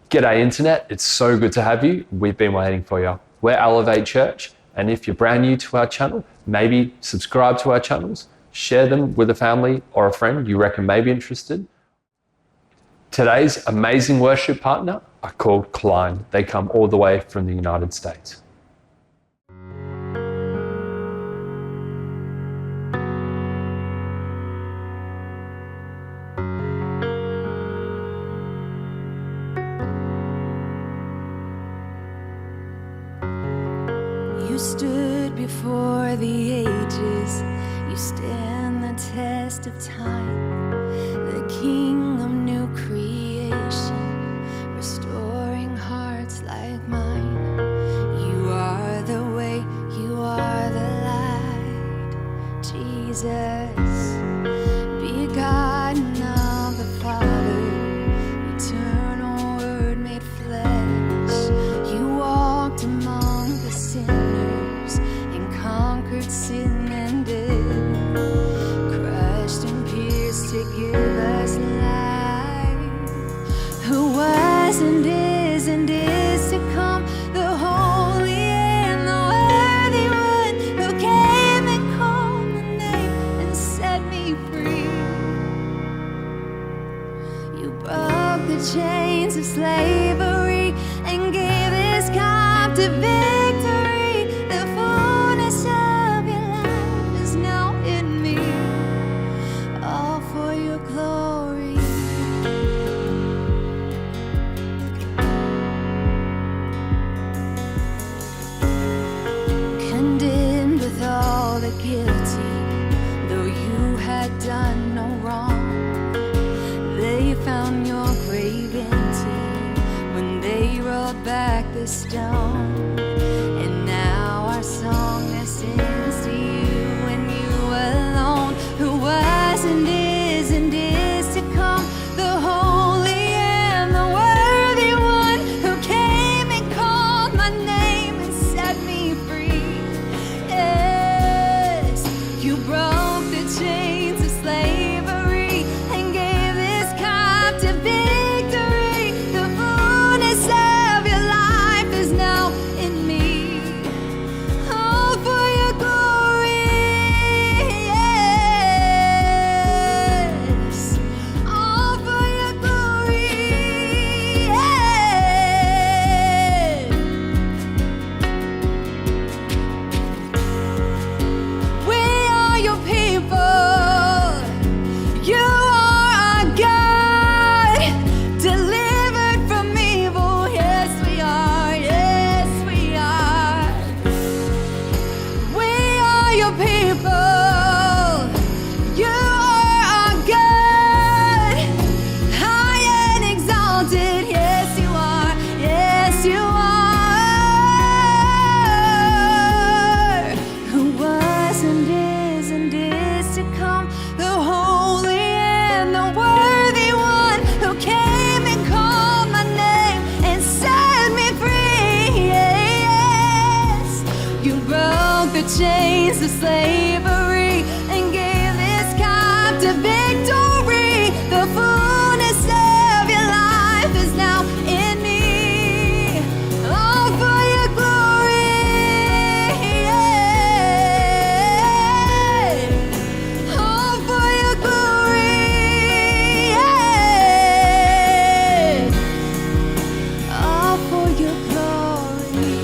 G'day Internet, it's so good to have you. We've been waiting for you. We're Elevate Church, and if you're brand new to our channel, maybe subscribe to our channels, share them with a family or a friend you reckon may be interested. Today's amazing worship partner are called Klein. They come all the way from the United States. You stood before the ages, you stand the test of time, the King of new creation, restoring hearts like mine. You are the way, you are the light, Jesus, begotten of the Father, eternal Word made flesh. You walked among the sinners and conquered sin and death, crushed and pierced to give us life. Who was and is to come, the holy and the worthy one, who came and called my name and set me free. You broke the chains of slavery and gave this captive victory. The fullness of your life is now in me, all for your glory. Condemned with all the guilty, though you had done no wrong, they found your grave empty when they rolled back the stone. And now our song ascends to you and you alone, who was and is to come, the holy and the worthy one, who came and called my name and set me free. Yes, you broke the chains of slavery and gave this captive victory. The fullness of your life is now in me, all for your glory. Yes, all for your glory. Yes. We are your people. You are our God, delivered from evil. Yes, we are. Yes, we are. We are your people. You are our God, high and exalted. Yes, you are. Yes, you are. Who was and is to come, the holy and the worthy one, who came and called my name and set me free. Yes, you broke the chains of slavery and gave this captive victory. The fullness of your life is now in me, all for your glory. All for your glory. All for your glory.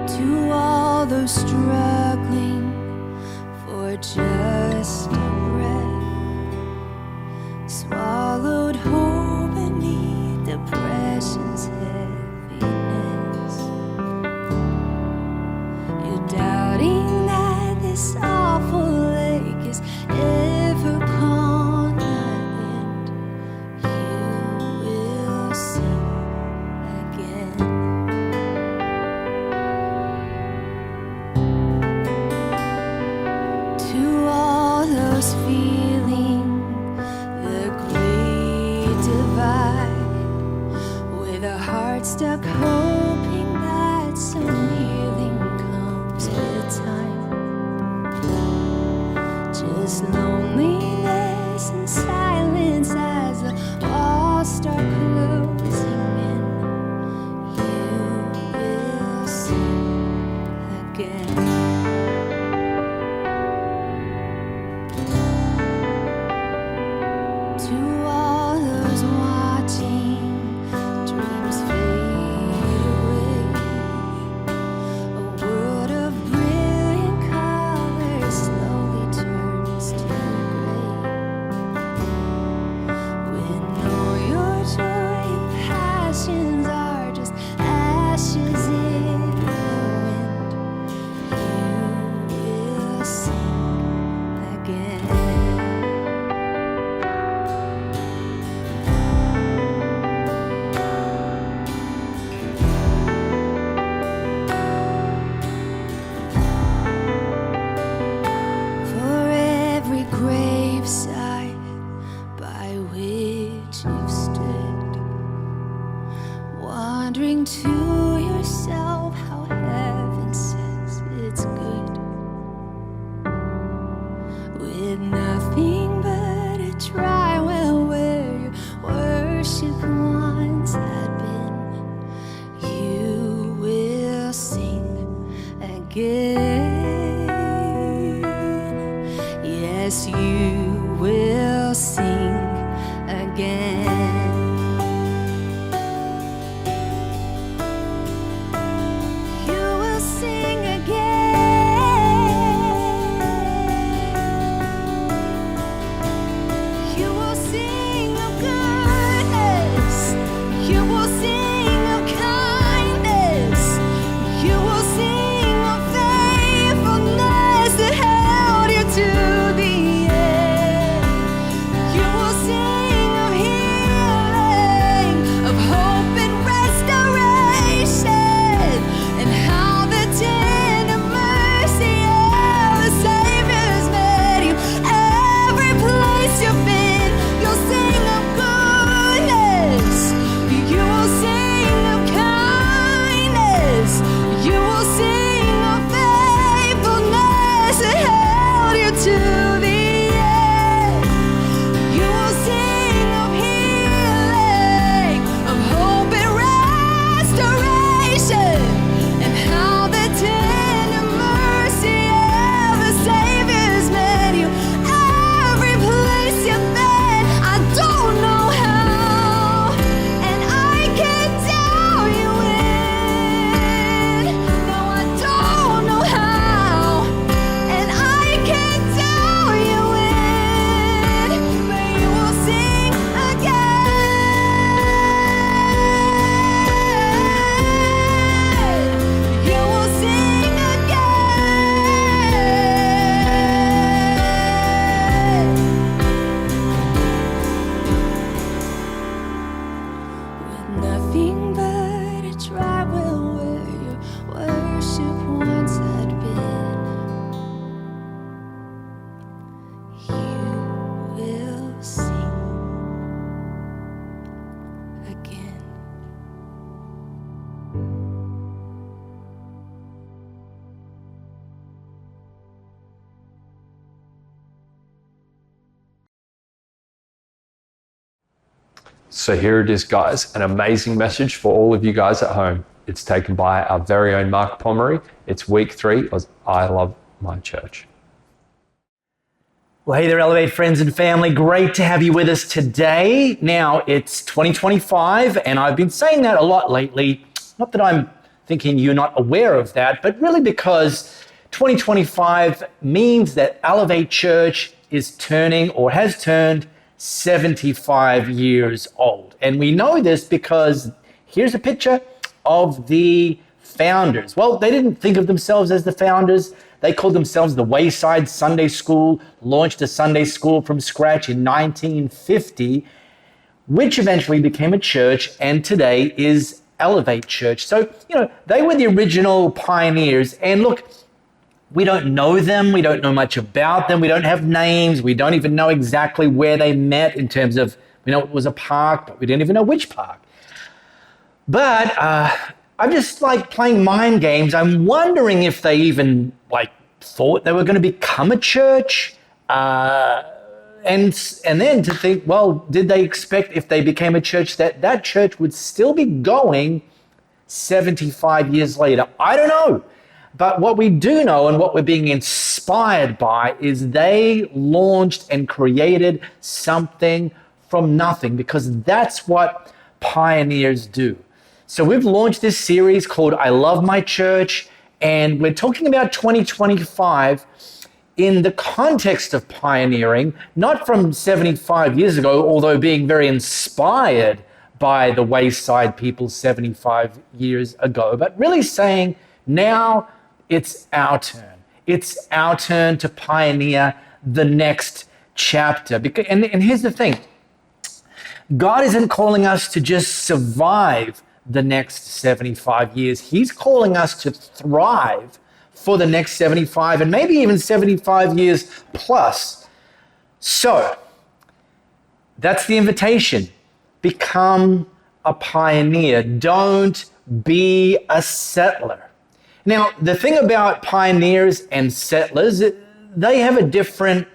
To all those struggling for just a breath, swallowed whole beneath depression's heaviness, you doubting that this awful ache is ever gonna end, you will sing again. heart stuck hoping that some healing comes with time. Just loneliness and silence as the walls start closing in. You will sing again. To all those watching, dreams fade away. A world of brilliant colors slowly turns to gray. When all your joy and passions are just ashes in the wind, you will sing again. For every graveside by which you've stood, wondering to yourself how heaven says it's good, with nothing but a dry well where your worship once had been, you will sing again. Yes, you will sing again. You will sing again. You will sing of goodness. You will sing of kindness. You will sing of faithfulness that held you to the end. You will sing of healing, of hope and restoration, and how the tender mercy of the Savior's met you. Every place you've been, you'll sing of goodness. You will sing of kindness. You will sing of faithfulness that held you to the end. You will sing of healing, of hope and restoration, and how the tender mercy of the Savior's met you. Every place you've been, I don't know how, and I can't tell you when. No, I don't know how, and I can't tell you when, but you will sing again. You will sing again. With nothing but a dry well where your worship once had been, you will sing again. So here it is, guys, an amazing message for all of you guys at home. It's taken by our very own Mark Pomeroy. It's week 3 of I Love My Church. Well, hey there, Elevate friends and family. Great to have you with us today. Now, it's 2025, and I've been saying that a lot lately. Not that I'm thinking you're not aware of that, but really because 2025 means that Elevate Church is turning or has turned 75 years old. And we know this because here's a picture of the founders. Well, they didn't think of themselves as the founders. They called themselves the Wayside Sunday School, launched a Sunday school from scratch in 1950, which eventually became a church and today is Elevate Church. So, they were the original pioneers. And look, we don't know them. We don't know much about them. We don't have names. We don't even know exactly where they met in terms of, we know it was a park, but we don't even know which park. But I'm just like playing mind games. I'm wondering if they even like thought they were going to become a church. And then to think, well, did they expect if they became a church that that church would still be going 75 years later? I don't know. But what we do know and what we're being inspired by is they launched and created something from nothing, because that's what pioneers do. So we've launched this series called I Love My Church, and we're talking about 2025 in the context of pioneering, not from 75 years ago, although being very inspired by the Wayside people 75 years ago, but really saying now it's our turn. It's our turn to pioneer the next chapter. And here's the thing. God isn't calling us to just survive the next 75 years. He's calling us to thrive for the next 75 and maybe even 75 years plus. So that's the invitation. Become a pioneer. Don't be a settler. Now, the thing about pioneers and settlers, they have a different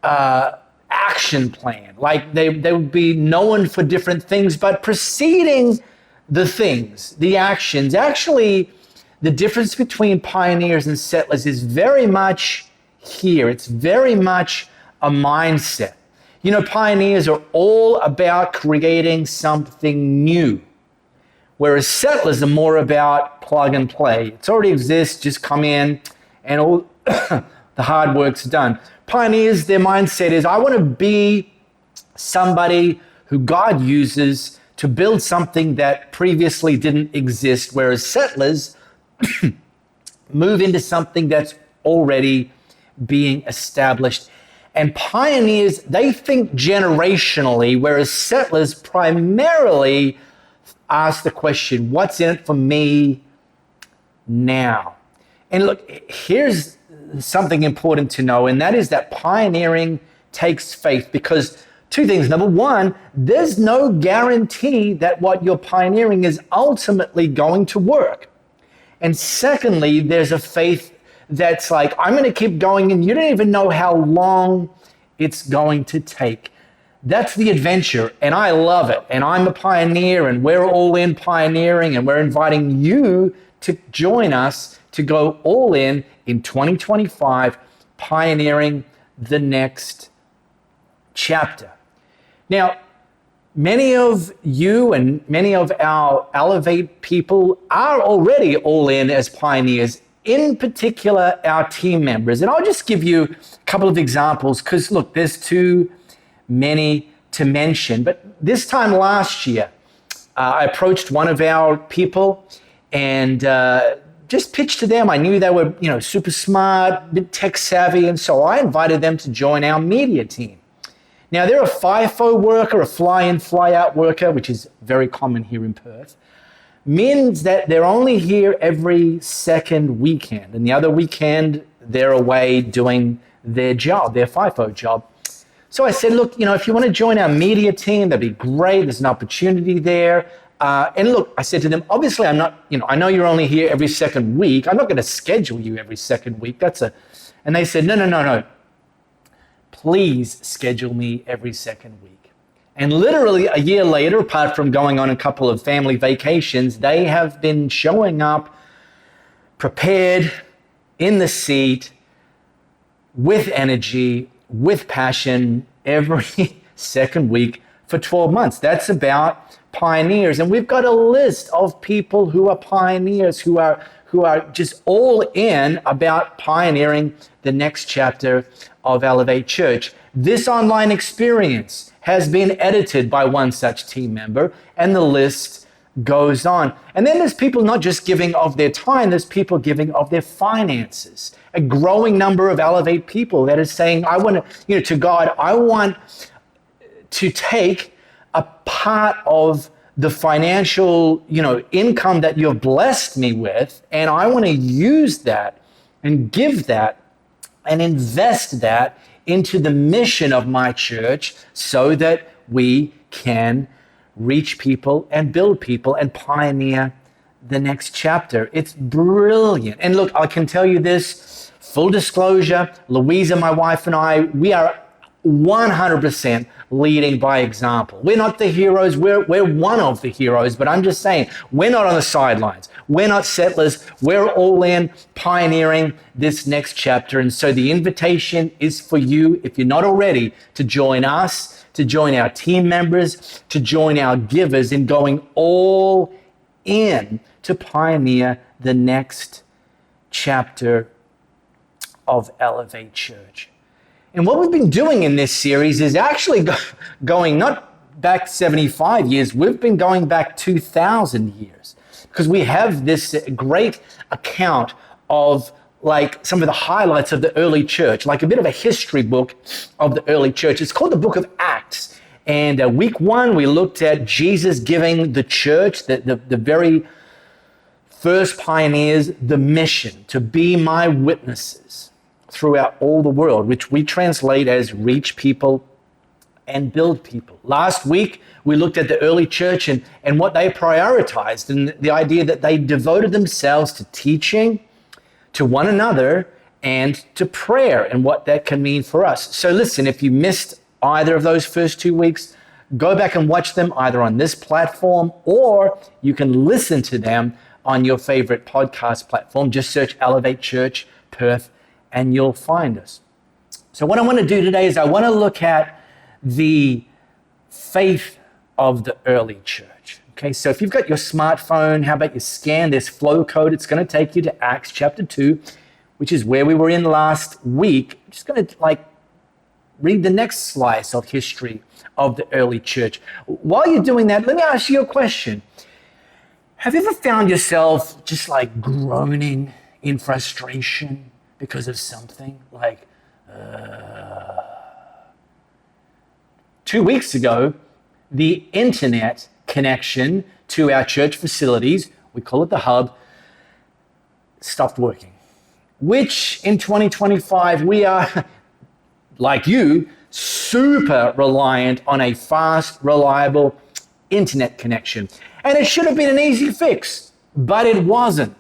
action plan. Like they would be known for different things, but preceding the things, the actions, actually, the difference between pioneers and settlers is very much here. It's very much a mindset. You know, pioneers are all about creating something new, whereas settlers are more about plug and play. It already exists, just come in and all the hard work's done. Pioneers, their mindset is, I want to be somebody who God uses to build something that previously didn't exist, whereas settlers move into something that's already being established. And pioneers, they think generationally, whereas settlers primarily ask the question, what's in it for me now? And look, here's something important to know, and that is that pioneering takes faith, because two things. Number one, there's no guarantee that what you're pioneering is ultimately going to work. And secondly, there's a faith that's like, I'm going to keep going, and you don't even know how long it's going to take. That's the adventure, and I love it. And I'm a pioneer, and we're all in pioneering, and we're inviting you to join us to go all in 2025, pioneering the next chapter. Now, many of you and many of our Elevate people are already all in as pioneers, in particular our team members. And I'll just give you a couple of examples because, look, there's too many to mention. But this time last year, I approached one of our people and just pitched to them. I knew they were, super smart, bit tech savvy, and so I invited them to join our media team. Now, they're a FIFO worker, a fly-in, fly-out worker, which is very common here in Perth. Means that they're only here every second weekend, and the other weekend they're away doing their job, their FIFO job. So I said, look, if you want to join our media team, that'd be great. There's an opportunity there. And look, I said to them, obviously I'm not, I know you're only here every second week. I'm not going to schedule you every second week. And they said, no. Please schedule me every second week. And literally a year later, apart from going on a couple of family vacations, they have been showing up prepared, in the seat, with energy, with passion, every second week for 12 months. That's about pioneers. And we've got a list of people who are pioneers, who are just all in about pioneering the next chapter of Elevate Church. This online experience has been edited by one such team member, and the list goes on. And then there's people not just giving of their time, there's people giving of their finances. A growing number of Elevate people that is saying, I want to, to God, I want to take a part of the financial, income that you've blessed me with, and I want to use that and give that and invest that into the mission of my church so that we can reach people and build people and pioneer the next chapter. It's brilliant. And look, I can tell you this, full disclosure, Louisa, my wife, and I, we are 100% leading by example. We're not the heroes, we're one of the heroes, but I'm just saying, we're not on the sidelines. We're not settlers. We're all in, pioneering this next chapter. And so the invitation is for you, if you're not already, to join us, to join our team members, to join our givers in going all in to pioneer the next chapter of Elevate Church. And what we've been doing in this series is actually going not back 75 years, we've been going back 2,000 years, because we have this great account of like some of the highlights of the early church, like a bit of a history book of the early church. It's called the Book of Acts. And week 1, we looked at Jesus giving the church, the very first pioneers, the mission to be my witnesses throughout all the world, which we translate as reach people and build people. Last week, we looked at the early church and what they prioritized, and the idea that they devoted themselves to teaching, to one another, and to prayer, and what that can mean for us. So listen, if you missed either of those first 2 weeks, go back and watch them either on this platform, or you can listen to them on your favorite podcast platform. Just search Elevate Church Perth and you'll find us. So what I want to do today is I want to look at the faith of the early church. Okay, so if you've got your smartphone, how about you scan this flow code? It's going to take you to Acts chapter 2, which is where we were in last week. I'm just going to read the next slice of history of the early church. While you're doing that, let me ask you a question. Have you ever found yourself just groaning in frustration because of something? 2 weeks ago, the internet connection to our church facilities, we call it the hub, stopped working. Which in 2025, we are, like you, super reliant on a fast, reliable internet connection. And it should have been an easy fix, but it wasn't.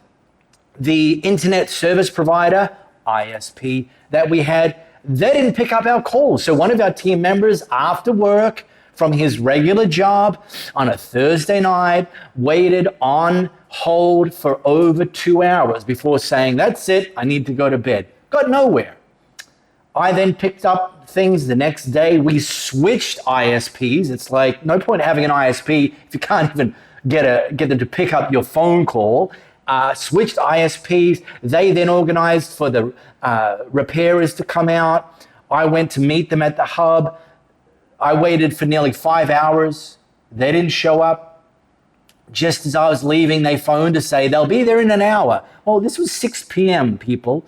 The internet service provider, ISP, that we had, they didn't pick up our calls. So one of our team members, after work from his regular job on a Thursday night, waited on hold for over 2 hours before saying, "That's it, I need to go to bed." Got nowhere. I then picked up things the next day. We switched ISPs. It's like no point having an ISP if you can't even get them to pick up your phone call. Switched ISPs. They then organized for the repairers to come out. I went to meet them at the hub. I waited for nearly 5 hours. They didn't show up. Just as I was leaving, they phoned to say they'll be there in an hour. Well, this was 6 p.m., people.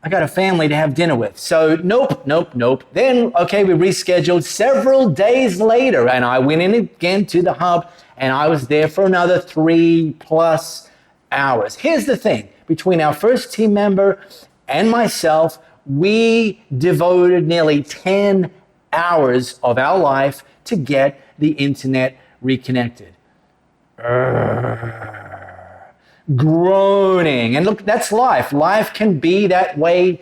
I got a family to have dinner with. So nope. Then, okay, we rescheduled several days later, and I went in again to the hub, and I was there for another 3+ hours. Here's the thing. Between our first team member and myself, we devoted nearly 10 hours of our life to get the internet reconnected. Groaning. And look, that's life. Life can be that way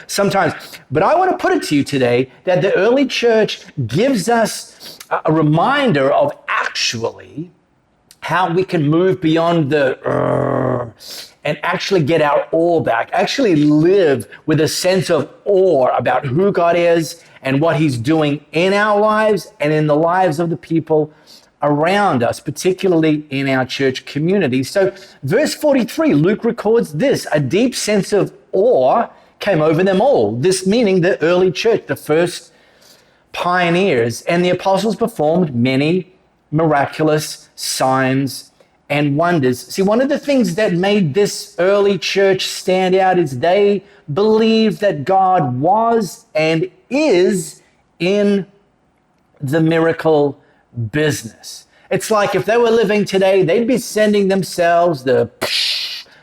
sometimes. But I want to put it to you today that the early church gives us a reminder of actually how we can move beyond the and actually get our awe back, actually live with a sense of awe about who God is and what he's doing in our lives and in the lives of the people around us, particularly in our church community. So verse 43, Luke records this: a deep sense of awe came over them all. This meaning the early church, the first pioneers, and the apostles performed many miraculous signs and wonders. See, one of the things that made this early church stand out is they believed that God was and is in the miracle business. It's like if they were living today, they'd be sending themselves the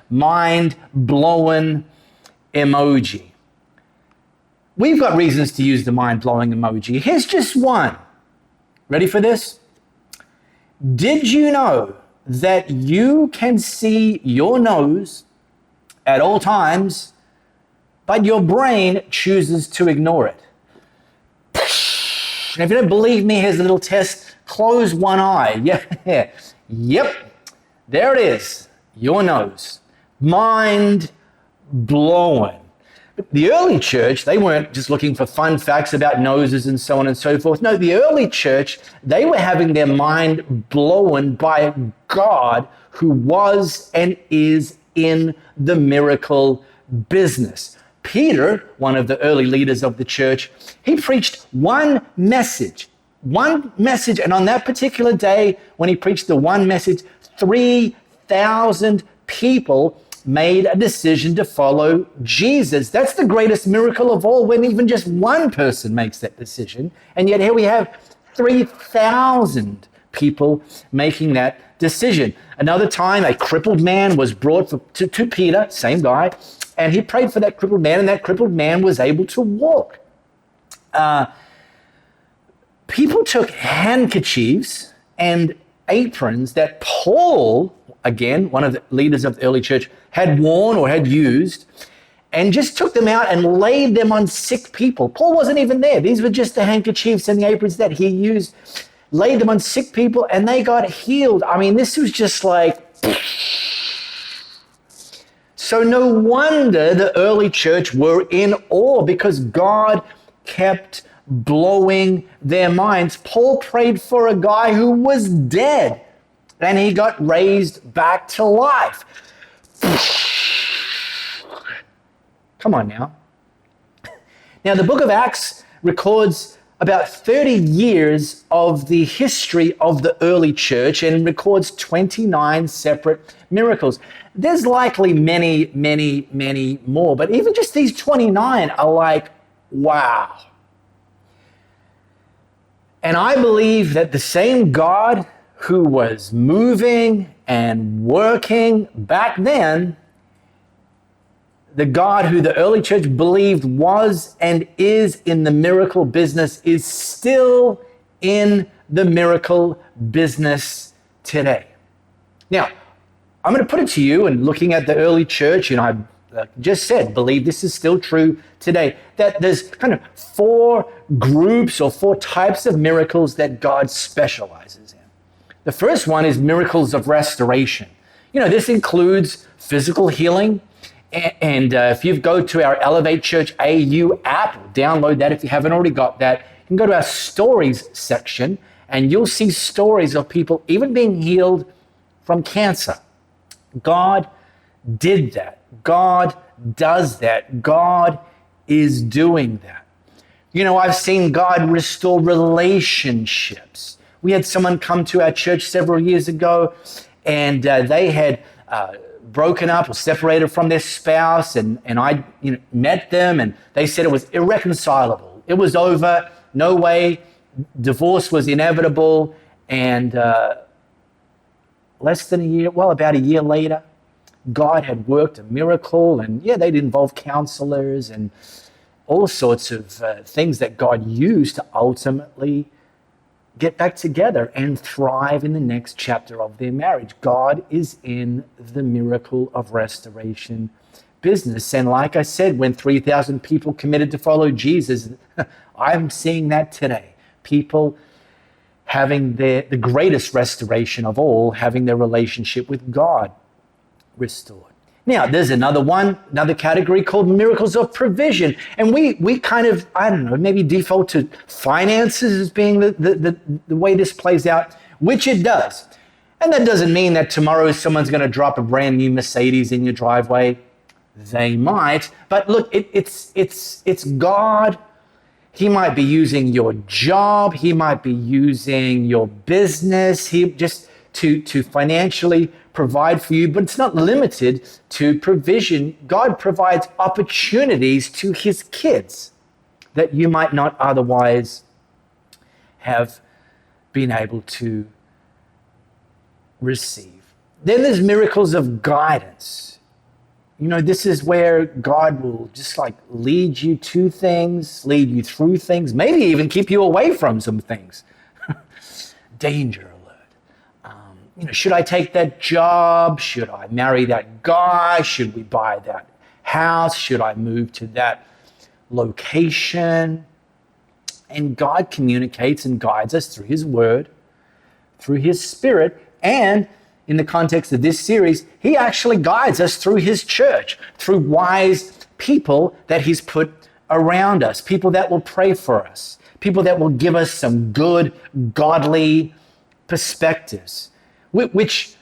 mind-blowing emoji. We've got reasons to use the mind-blowing emoji. Here's just one. Ready for this? Did you know that you can see your nose at all times, but your brain chooses to ignore it? And if you don't believe me, here's a little test. Close one eye. Yeah. Yep. There it is. Your nose. Mind blowing. But the early church, they weren't just looking for fun facts about noses and so on and so forth. No, the early church, they were having their mind blown by God who was and is in the miracle business. Peter, one of the early leaders of the church, he preached one message, and on that particular day, when he preached the one message, 3,000 people made a decision to follow Jesus. That's the greatest miracle of all, when even just one person makes that decision. And yet here we have 3,000 people making that decision. Another time, a crippled man was brought to Peter, same guy, and he prayed for that crippled man, and that crippled man was able to walk. People took handkerchiefs and aprons that Paul, again, one of the leaders of the early church, had worn or had used, and just took them out and laid them on sick people. Paul wasn't even there. These were just the handkerchiefs and the aprons that he used, laid them on sick people, and they got healed. I mean, this was just like... So no wonder the early church were in awe, because God kept blowing their minds. Paul prayed for a guy who was dead, and he got raised back to life. Come on now. Now, the book of Acts records about 30 years of the history of the early church and records 29 separate miracles. There's likely many, many, many more, but even just these 29 are like, wow. And I believe that the same God who was moving and working back then, the God who the early church believed was and is in the miracle business, is still in the miracle business today. Now, I'm going to put it to you, and looking at the early church, and I just said, believe this is still true today, that there's kind of 4 groups or 4 types of miracles that God specializes in. The first one is miracles of restoration. This includes physical healing. And if you go to our Elevate Church AU app, download that if you haven't already got that. You can go to our stories section, and you'll see stories of people even being healed from cancer. God did that. God does that. God is doing that. I've seen God restore relationships. We had someone come to our church several years ago, and they had broken up or separated from their spouse, and I met them, and they said it was irreconcilable. It was over, no way, divorce was inevitable, and about a year later, God had worked a miracle, and they'd involve counselors and all sorts of things that God used to ultimately get back together and thrive in the next chapter of their marriage. God is in the miracle of restoration business. And like I said, when 3,000 people committed to follow Jesus, I'm seeing that today. People having the greatest restoration of all, having their relationship with God restored. Now, there's another category called miracles of provision. And we kind of, maybe default to finances as being the way this plays out, which it does. And that doesn't mean that tomorrow someone's going to drop a brand new Mercedes in your driveway. They might. But look, it's God. He might be using your job. He might be using your business. He just to financially provide for you, but it's not limited to provision. God provides opportunities to his kids that you might not otherwise have been able to receive. Then there's miracles of guidance. This is where God will just lead you to things, lead you through things, maybe even keep you away from some things. Danger alert. should I take that job? Should I marry that guy? Should we buy that house? Should I move to that location? And God communicates and guides us through His Word, through His Spirit, and in the context of this series, He actually guides us through His church, through wise people that He's put around us, people that will pray for us, people that will give us some good, godly perspectives. Which,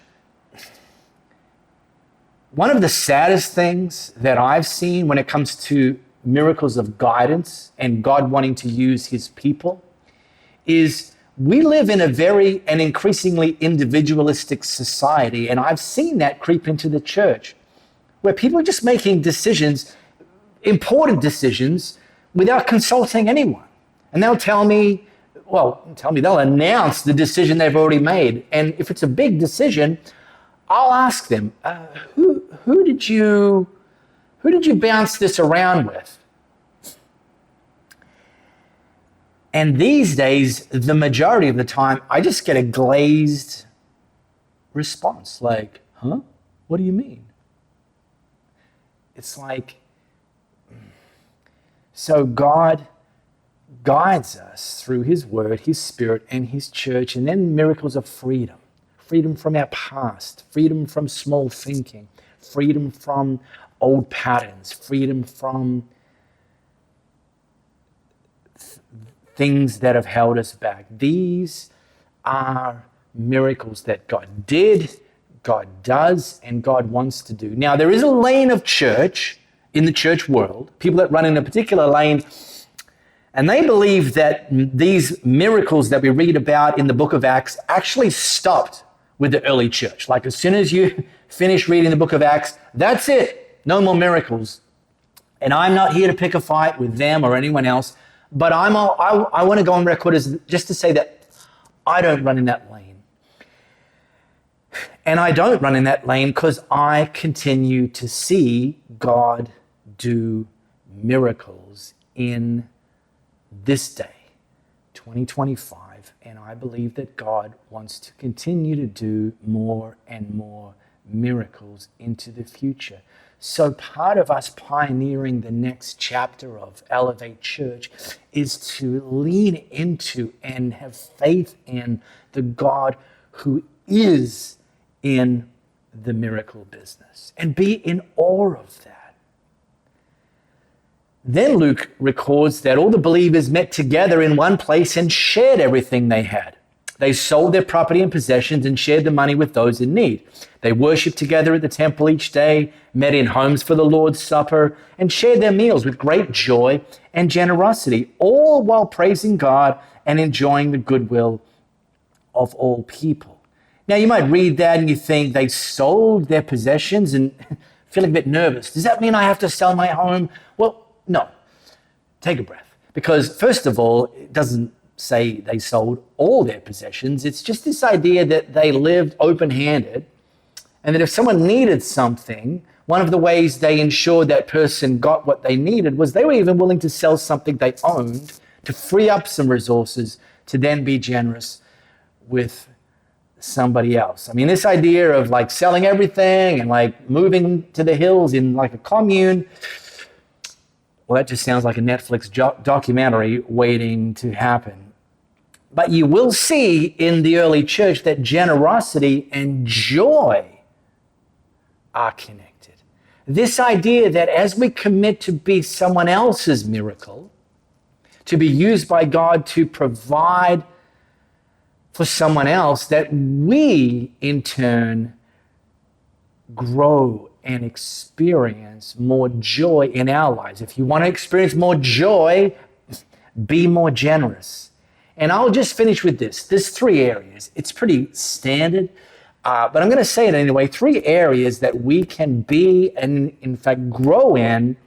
one of the saddest things that I've seen when it comes to miracles of guidance and God wanting to use His people is we live in an increasingly individualistic society, and I've seen that creep into the church, where people are just making decisions, important decisions, without consulting anyone. And they'll they'll announce the decision they've already made. And if it's a big decision, I'll ask them, who did you bounce this around with? And these days, the majority of the time, I just get a glazed response like, huh? What do you mean? It's like, so God guides us through His Word, His Spirit, and His church, and then miracles of freedom. Freedom from our past, freedom from small thinking, freedom from old patterns, freedom from things that have held us back. These are miracles that God did, God does, and God wants to do. Now, there is a lane of church in the church world, people that run in a particular lane, and they believe that these miracles that we read about in the book of Acts actually stopped with the early church. Like as soon as you finish reading the book of Acts, that's it. No more miracles. And I'm not here to pick a fight with them or anyone else, but I want to go on record as just to say that I don't run in that lane. And I don't run in that lane because I continue to see God do miracles in this day, 2025, and I believe that God wants to continue to do more and more miracles into the future. So part of us pioneering the next chapter of Elevate Church is to lean into and have faith in the God who is in the miracle business and be in awe of that. Then Luke records that all the believers met together in one place and shared everything they had. They sold their property and possessions and shared the money with those in need. They worshiped together at the temple each day, met in homes for the Lord's Supper, and shared their meals with great joy and generosity, all while praising God and enjoying the goodwill of all people. Now, you might read that and you think they sold their possessions and feeling a bit nervous. Does that mean I have to sell my home? Well, no. Take a breath. Because first of all, it doesn't say they sold all their possessions. It's just this idea that they lived open-handed and that if someone needed something, one of the ways they ensured that person got what they needed was they were even willing to sell something they owned to free up some resources to then be generous with somebody else. I mean, this idea of like selling everything and like moving to the hills in like a commune, well, that just sounds like a Netflix documentary waiting to happen. But you will see in the early church that generosity and joy are connected. This idea that as we commit to be someone else's miracle, to be used by God to provide for someone else, that we in turn grow and experience more joy in our lives. If you want to experience more joy, be more generous. And I'll just finish with this. There's 3 areas. It's pretty standard, but I'm going to say it anyway. 3 areas that we can be and, in fact, grow in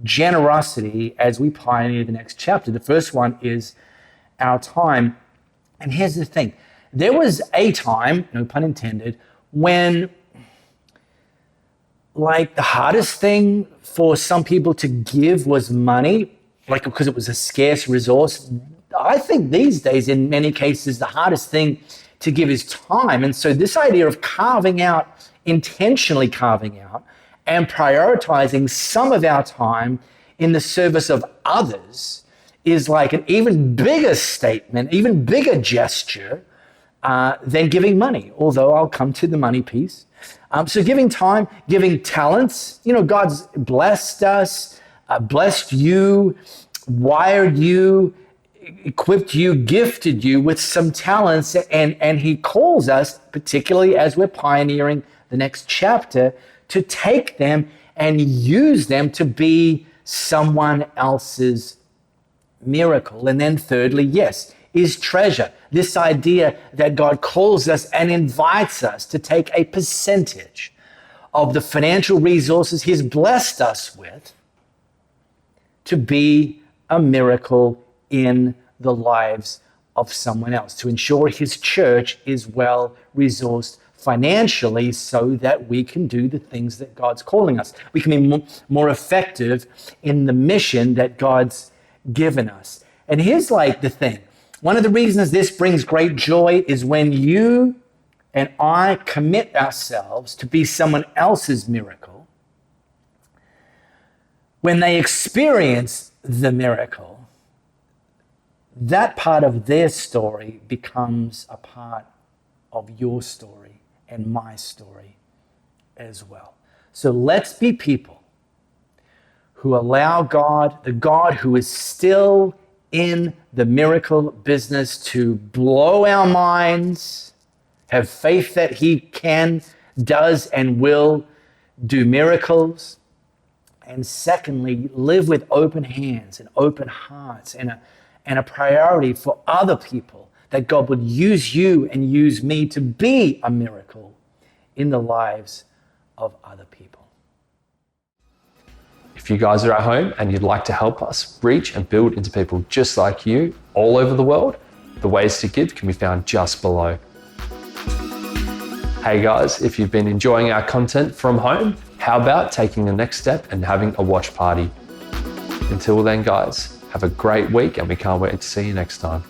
generosity as we pioneer the next chapter. The first one is our time. And here's the thing. There was a time, no pun intended, when like the hardest thing for some people to give was money, like because it was a scarce resource. I think these days, in many cases, the hardest thing to give his time. And so this idea of intentionally carving out and prioritizing some of our time in the service of others is like an even bigger statement, even bigger gesture than giving money, although I'll come to the money piece. So giving time, giving talents, God's blessed us, blessed you, wired you, equipped you, gifted you with some talents, and he calls us, particularly as we're pioneering the next chapter, to take them and use them to be someone else's miracle. And then thirdly, yes, is treasure. This idea that God calls us and invites us to take a percentage of the financial resources he's blessed us with to be a miracle in the lives of someone else, to ensure his church is well resourced financially so that we can do the things that God's calling us. We can be more effective in the mission that God's given us. And here's like the thing. One of the reasons this brings great joy is when you and I commit ourselves to be someone else's miracle. When they experience the miracle, that part of their story becomes a part of your story and my story as well. So let's be people who allow God, the God who is still in the miracle business, to blow our minds, have faith that he can, does, and will do miracles. And secondly, live with open hands and open hearts and a priority for other people, that God would use you and use me to be a miracle in the lives of other people. If you guys are at home and you'd like to help us reach and build into people just like you all over the world, the ways to give can be found just below. Hey guys, if you've been enjoying our content from home, how about taking the next step and having a watch party? Until then guys, have a great week and we can't wait to see you next time.